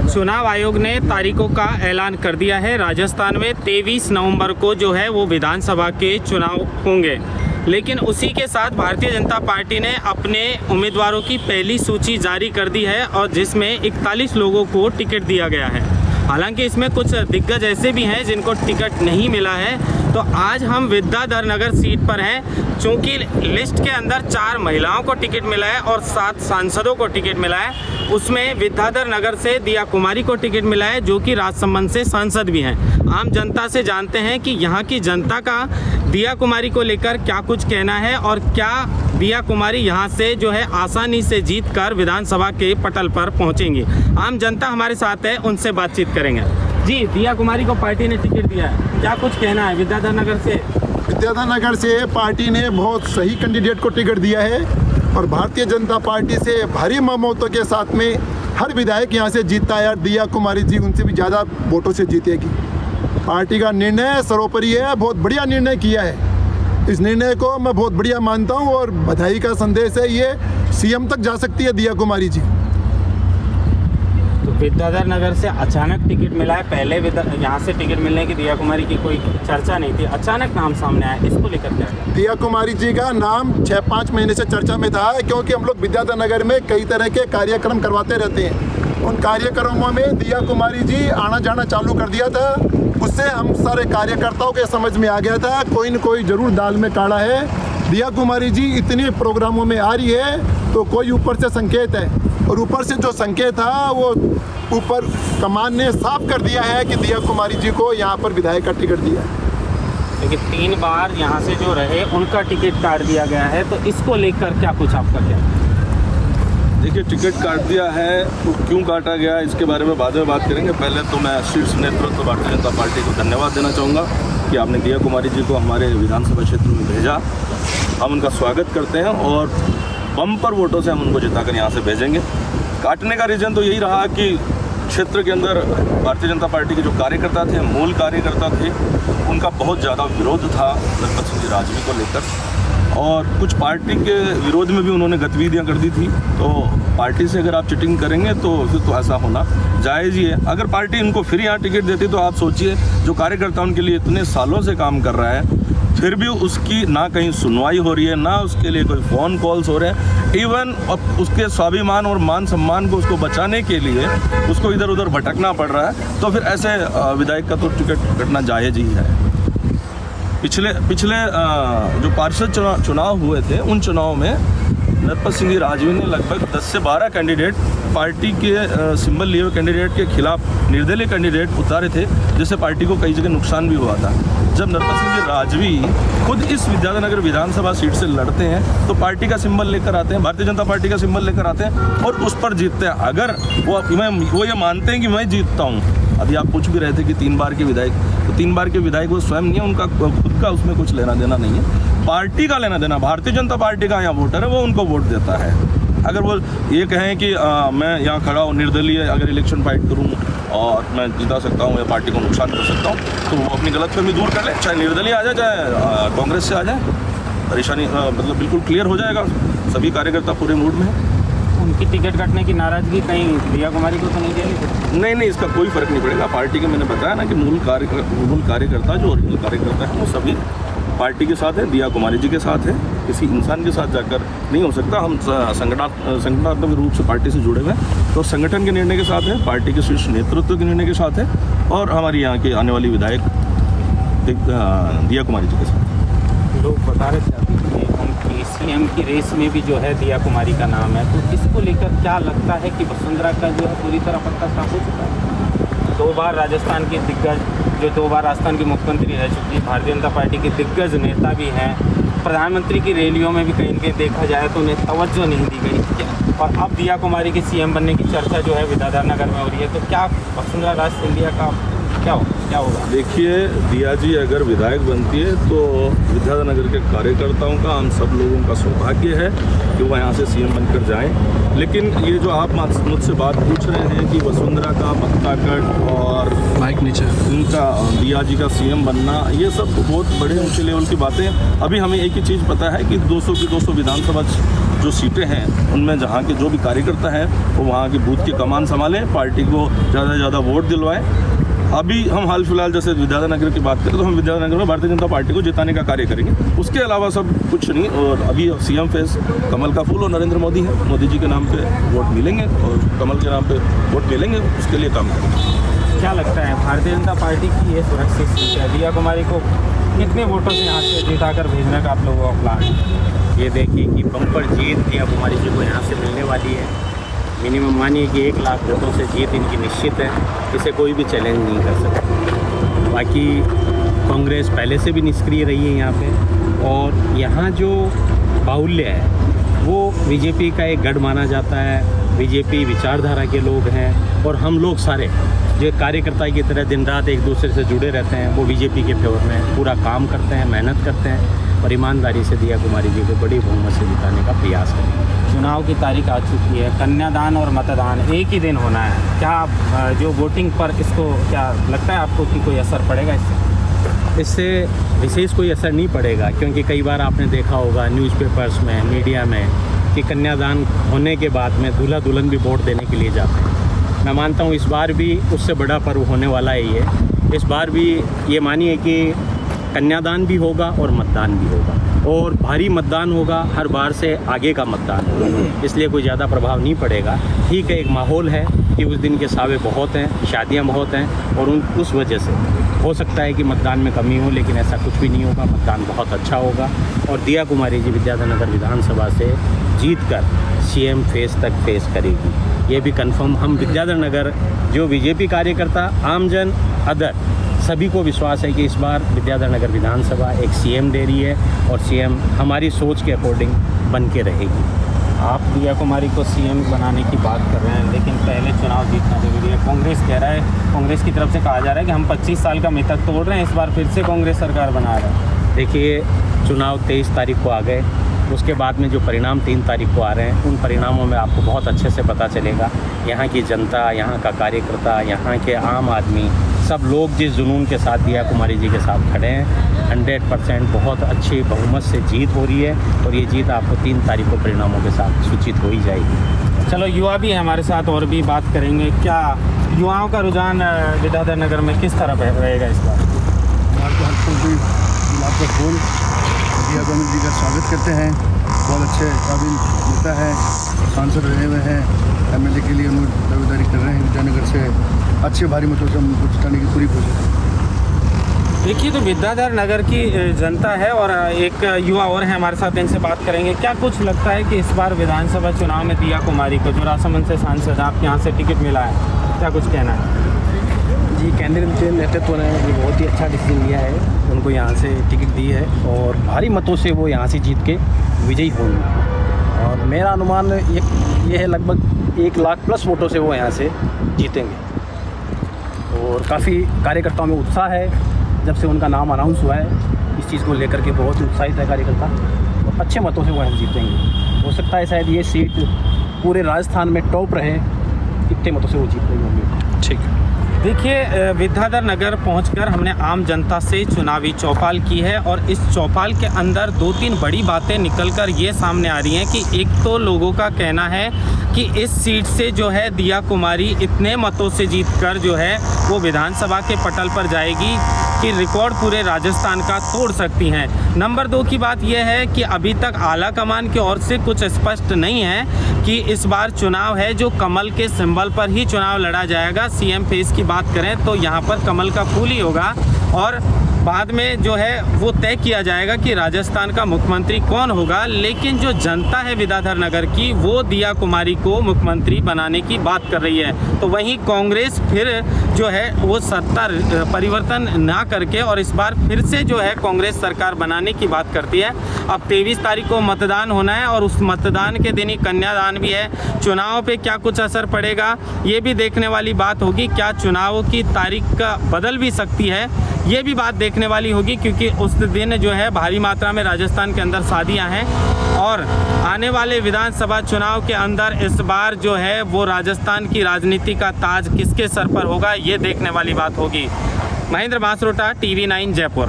चुनाव आयोग ने तारीखों का ऐलान कर दिया है। राजस्थान में 23 नवंबर को जो है वो विधानसभा के चुनाव होंगे, लेकिन उसी के साथ भारतीय जनता पार्टी ने अपने उम्मीदवारों की पहली सूची जारी कर दी है और जिसमें 41 लोगों को टिकट दिया गया है। हालांकि इसमें कुछ दिग्गज ऐसे भी हैं जिनको टिकट नहीं मिला है। तो आज हम विद्याधर नगर सीट पर हैं। चूँकि लिस्ट के अंदर 4 महिलाओं को टिकट मिला है और 7 सांसदों को टिकट मिला है, उसमें विद्याधर नगर से दिया कुमारी को टिकट मिला है जो कि राजसमंद से सांसद भी हैं। आम जनता से जानते हैं कि यहाँ की जनता का दिया कुमारी को लेकर क्या कुछ कहना है और क्या दिया कुमारी यहाँ से जो है आसानी से जीतकर विधानसभा के पटल पर पहुँचेंगी। आम जनता हमारे साथ है, उनसे बातचीत करेंगे। जी, दिया कुमारी को पार्टी ने टिकट दिया है, क्या कुछ कहना है विद्याधर नगर से? विद्याधर नगर से पार्टी ने बहुत सही कैंडिडेट को टिकट दिया है और भारतीय जनता पार्टी से भारी बहुमतों के साथ में हर विधायक यहाँ से जीतता है। दिया कुमारी जी उनसे भी ज़्यादा वोटों से जीतेगी। पार्टी का निर्णय सर्वोपरि है, बहुत बढ़िया निर्णय किया है। इस निर्णय को मैं बहुत बढ़िया मानता हूँ और बधाई का संदेश है। ये सीएम तक जा सकती है दिया कुमारी जी। तो विद्याधर नगर से अचानक टिकट मिला है। पहले यहाँ से टिकट मिलने की दिया कुमारी की कोई चर्चा नहीं थी, अचानक नाम सामने आया, इसको लेकर क्या है? दिया कुमारी जी का नाम 6-5 महीने से चर्चा में था, क्योंकि हम लोग विद्याधर नगर में कई तरह के कार्यक्रम करवाते रहते हैं। उन कार्यक्रमों में दिया कुमारी जी आना जाना चालू कर दिया था। उससे हम सारे कार्यकर्ताओं के समझ में आ गया था कोई न कोई जरूर दाल में काढ़ा है। दिया कुमारी जी इतने प्रोग्रामों में आ रही है तो कोई ऊपर से संकेत है, और ऊपर से जो संकेत था वो ऊपर कमान ने साफ कर दिया है कि दिया कुमारी जी को यहाँ पर विधायक का टिकट दिया है। लेकिन 3 बार यहाँ से जो रहे उनका टिकट काट दिया गया है, तो इसको लेकर क्या कुछ आपका क्या? देखिए, टिकट काट दिया है तो क्यों काटा गया इसके बारे में बाद में बात करेंगे। पहले तो मैं शीर्ष नेतृत्व भारतीय जनता पार्टी को धन्यवाद देना चाहूँगा कि आपने दिया कुमारी जी को हमारे विधानसभा क्षेत्र में भेजा। हम उनका स्वागत करते हैं और बम्पर वोटों से हम उनको जिताकर यहाँ से भेजेंगे। काटने का रीज़न तो यही रहा कि क्षेत्र के अंदर भारतीय जनता पार्टी के जो कार्यकर्ता थे, मूल कार्यकर्ता थे, उनका बहुत ज़्यादा विरोध था नरपत सिंह जी राजवी को लेकर, और कुछ पार्टी के विरोध में भी उन्होंने गतिविधियां कर दी थी। तो पार्टी से अगर आप चिटिंग करेंगे तो फिर तो ऐसा होना जायज़ ही है। अगर पार्टी इनको फिर यहाँ टिकट देती तो आप सोचिए, जो कार्यकर्ता उनके लिए इतने सालों से काम कर रहा है, फिर भी उसकी ना कहीं सुनवाई हो रही है, ना उसके लिए कोई फ़ोन कॉल्स हो रहे हैं। इवन उसके स्वाभिमान और मान सम्मान को उसको बचाने के लिए उसको इधर उधर भटकना पड़ रहा है, तो फिर ऐसे विधायक का तो टिकट कटना जायज़ ही है। पिछले जो पार्षद चुनाव हुए थे, उन चुनाव में नरपत सिंह जी राजवी ने लगभग 10 से 12 कैंडिडेट पार्टी के सिंबल लिए हुए कैंडिडेट के खिलाफ निर्दलीय कैंडिडेट उतारे थे, जिससे पार्टी को कई जगह नुकसान भी हुआ था। जब नरपत सिंह जी राजवी खुद इस विद्याधर नगर विधानसभा सीट से लड़ते हैं तो पार्टी का सिंबल लेकर आते हैं, भारतीय जनता पार्टी का सिंबल लेकर आते हैं और उस पर जीतते हैं। अगर वो ये मानते हैं कि मैं जीतता हूँ, अभी आप पूछ भी रहे थे कि 3 बार के विधायक, तो 3 बार के विधायक वो स्वयं नहीं है, उनका खुद का उसमें कुछ लेना देना नहीं है। पार्टी का लेना देना, भारतीय जनता पार्टी का यहाँ वोटर है, वो उनको वोट देता है। अगर वो ये कहें कि मैं यहाँ खड़ा हूँ निर्दलीय, अगर इलेक्शन फाइट करूँ और मैं जिता सकता हूँ या पार्टी को नुकसान कर सकता हूँ, तो वो अपनी गलतफहमी दूर कर ले। चाहे निर्दलीय आ जाए, चाहे कांग्रेस से आ जाए, परेशानी मतलब बिल्कुल क्लियर हो जाएगा। सभी कार्यकर्ता पूरे मूड में हैं। उनकी टिकट काटने की नाराज़गी कहीं दिया कुमारी को तो नहीं देनी? नहीं, इसका कोई फ़र्क नहीं पड़ेगा। पार्टी के, मैंने बताया ना कि मूल कार्यकर्ता जो ओरिजिनल कार्यकर्ता है वो सभी पार्टी के साथ है, दिया कुमारी जी के साथ है। किसी इंसान के साथ जाकर नहीं हो सकता। हम संगठनात्मक रूप से पार्टी से जुड़े हुए हैं, तो संगठन के निर्णय के साथ है, पार्टी के शीर्ष नेतृत्व के निर्णय के साथ है और हमारी यहाँ की आने वाली विधायक दिया कुमारी जी के साथ। लोग बता रहे थे कि उनकी सीएम की रेस में भी जो है दिया कुमारी का नाम है, तो इसको लेकर क्या लगता है कि वसुंधरा का जो है पूरी तरह पत्ता साफ हो चुका है? 2 बार राजस्थान के दिग्गज, जो 2 बार राजस्थान की मुख्यमंत्री रह चुकी है, भारतीय जनता पार्टी के दिग्गज नेता भी हैं, प्रधानमंत्री की रैलियों में भी कहीं न कहीं देखा जाए तो उन्हें तवज्जो नहीं दी गई, और अब दिया कुमारी की सीएम बनने की चर्चा जो है विद्याधर नगर में हो रही है, तो क्या वसुंधरा राज सिंधिया का क्या होगा? देखिए, दिया जी अगर विधायक बनती है तो विद्याधर नगर के कार्यकर्ताओं का, हम सब लोगों का सौभाग्य है कि वो यहाँ से सीएम बनकर जाएं। लेकिन ये जो आप मुझसे बात पूछ रहे हैं कि वसुंधरा का पत्ता कट और माइक नीचे उनका दिया जी का सीएम बनना, ये सब बहुत बड़े ऊंचे लेवल की बातें। अभी हमें एक ही चीज़ पता है कि 200 की 200 विधानसभा जो सीटें हैं उनमें जहाँ के जो भी कार्यकर्ता हैं वो वहाँ के बूथ की कमान संभालें, पार्टी को ज़्यादा से ज़्यादा वोट दिलवाएं। अभी हम हाल फिलहाल जैसे विद्याधर नगर की बात करें तो हम विद्याधर नगर में भारतीय जनता पार्टी को जिताने का कार्य करेंगे, उसके अलावा सब कुछ नहीं। और अभी सीएम फेस कमल का फूल और नरेंद्र मोदी है, मोदी जी के नाम पे वोट मिलेंगे और कमल के नाम पे वोट मिलेंगे, उसके लिए काम करेंगे। क्या लगता है भारतीय जनता पार्टी की ये सुरक्षित सीट है, दिया कुमारी को कितने वोटों से यहाँ से जिताकर भेजने का आप लोगों का प्लान है? ये देखिए कि बम्पर जीत दिया कुमारी जी को यहाँ से मिलने वाली है। मिनिमम मानिए कि 1 लाख वोटों से जीत इनकी निश्चित है, इसे कोई भी चैलेंज नहीं कर सकता। बाकी कांग्रेस पहले से भी निष्क्रिय रही है यहाँ पे, और यहाँ जो बाहुल्य है वो बीजेपी का एक गढ़ माना जाता है। बीजेपी विचारधारा के लोग हैं और हम लोग सारे जो कार्यकर्ता की तरह दिन रात एक दूसरे से जुड़े रहते हैं, वो बीजेपी के फेवर में पूरा काम करते हैं, मेहनत करते हैं और ईमानदारी से दिया कुमारी जी को बड़ी बहुमत से जिताने का प्रयास करें। चुनाव की तारीख आ चुकी है, कन्यादान और मतदान एक ही दिन होना है, क्या जो वोटिंग पर इसको क्या लगता है आपको कि कोई असर पड़ेगा इससे? इससे विशेष कोई असर नहीं पड़ेगा, क्योंकि कई बार आपने देखा होगा न्यूज़पेपर्स में, मीडिया में कि कन्यादान होने के बाद में दूल्हा दुल्हन भी वोट देने के लिए जाते हैं। मैं मानता हूँ इस बार भी उससे बड़ा पर्व होने वाला है ये। इस बार भी ये मानिए कि कन्यादान भी होगा और मतदान भी होगा, और भारी मतदान होगा, हर बार से आगे का मतदान होगा, इसलिए कोई ज़्यादा प्रभाव नहीं पड़ेगा। ठीक है, एक माहौल है कि उस दिन के सावे बहुत हैं, शादियां बहुत हैं, और उस वजह से हो सकता है कि मतदान में कमी हो, लेकिन ऐसा कुछ भी नहीं होगा, मतदान बहुत अच्छा होगा। और दिया कुमारी जी विद्याधर नगर विधानसभा से जीतकर सीएम फेस तक फेस करेगी, ये भी कंफर्म। हम विद्याधर नगर जो बीजेपी कार्यकर्ता, आमजन, अदर सभी को विश्वास है कि इस बार विद्याधर नगर विधानसभा एक सीएम दे रही है, और सीएम हमारी सोच के अकॉर्डिंग बन के रहेगी। आप दिया कुमारी को सीएम बनाने की बात कर रहे हैं, लेकिन पहले चुनाव जीतना जरूरी है। कांग्रेस कह रहा है, कांग्रेस की तरफ से कहा जा रहा है कि हम 25 साल का मिथक तोड़ रहे हैं, इस बार फिर से कांग्रेस सरकार बना रहा है। देखिए, चुनाव 23 तारीख को आ गए, उसके बाद में जो परिणाम 3 तारीख को आ रहे हैं, उन परिणामों में आपको बहुत अच्छे से पता चलेगा यहाँ की जनता, यहाँ का कार्यकर्ता, यहाँ के आम आदमी, सब लोग जिस जुनून के साथ दिया कुमारी जी के साथ खड़े हैं। 100% बहुत अच्छी बहुमत से जीत हो रही है, और ये जीत आपको 3 तारीख को परिणामों के साथ सूचित हो ही जाएगी। चलो, युवा भी है हमारे साथ, और भी बात करेंगे। क्या युवाओं का रुझान विद्याधर नगर में किस तरह रहेगा इस बार? हमारे हल्कों की गुलाब का फूल दिया कुमारी जी का स्वागत करते हैं। बहुत अच्छे काबिल नेता है, सांसद रहे हुए हैं, एमएलए के लिए हम दावेदारी कर रहे हैं। विद्यानगर से अच्छे भारी मतों से हम उनको जिताने की पूरी कोशिश है। देखिए, तो विद्याधर नगर की जनता है, और एक युवा और है हमारे साथ, इनसे बात करेंगे। क्या कुछ लगता है कि इस बार विधानसभा चुनाव में दिया कुमारी को, जो राजसमंद से सांसद आपके यहाँ से टिकट मिला है, क्या कुछ कहना है? जी, केंद्रीय नेतृत्व ने ये बहुत ही अच्छा डिसीजन लिया है, उनको यहाँ से टिकट दी है, और भारी मतों से वो यहाँ से जीत के विजयी होंगे। और मेरा अनुमान ये है लगभग 1 लाख प्लस वोटों से वो यहाँ से जीतेंगे। और काफ़ी कार्यकर्ताओं में उत्साह है, जब से उनका नाम अनाउंस हुआ है इस चीज़ को लेकर के बहुत ही उत्साहित है कार्यकर्ता, और अच्छे मतों से वो यहाँ जीतेंगे। हो सकता है शायद ये सीट पूरे राजस्थान में टॉप रहे, इतने मतों से वो जीत रही होंगे। ठीक है। देखिए, विद्याधर नगर पहुंचकर हमने आम जनता से चुनावी चौपाल की है, और इस चौपाल के अंदर 2-3 बड़ी बातें निकलकर ये सामने आ रही हैं कि एक तो लोगों का कहना है कि इस सीट से जो है दिया कुमारी इतने मतों से जीतकर जो है वो विधानसभा के पटल पर जाएगी कि रिकॉर्ड पूरे राजस्थान का तोड़ सकती हैं। नंबर 2 की बात यह है कि अभी तक आला कमान की ओर से कुछ स्पष्ट नहीं है कि इस बार चुनाव है जो कमल के सिंबल पर ही चुनाव लड़ा जाएगा। सीएम फेस की बात करें तो यहाँ पर कमल का फूल ही होगा, और बाद में जो है वो तय किया जाएगा कि राजस्थान का मुख्यमंत्री कौन होगा। लेकिन जो जनता है विद्याधर नगर की, वो दिया कुमारी को मुख्यमंत्री बनाने की बात कर रही है। तो वहीं कांग्रेस फिर जो है वो सत्ता परिवर्तन ना करके और इस बार फिर से जो है कांग्रेस सरकार बनाने की बात करती है। अब 23 तारीख को मतदान होना है, और उस मतदान के दिन ही कन्यादान भी है। चुनाव पे क्या कुछ असर पड़ेगा, ये भी देखने वाली बात होगी। क्या चुनाव की तारीख का बदल भी सकती है, ये भी बात देखने वाली होगी, क्योंकि उस दिन जो है भारी मात्रा में राजस्थान के अंदर शादियां हैं, और आने वाले विधानसभा चुनाव के अंदर इस बार जो है वो राजस्थान की राजनीति का ताज किसके सर पर होगा, ये देखने वाली बात होगी। महेंद्र बांसरोटा, TV9 जयपुर।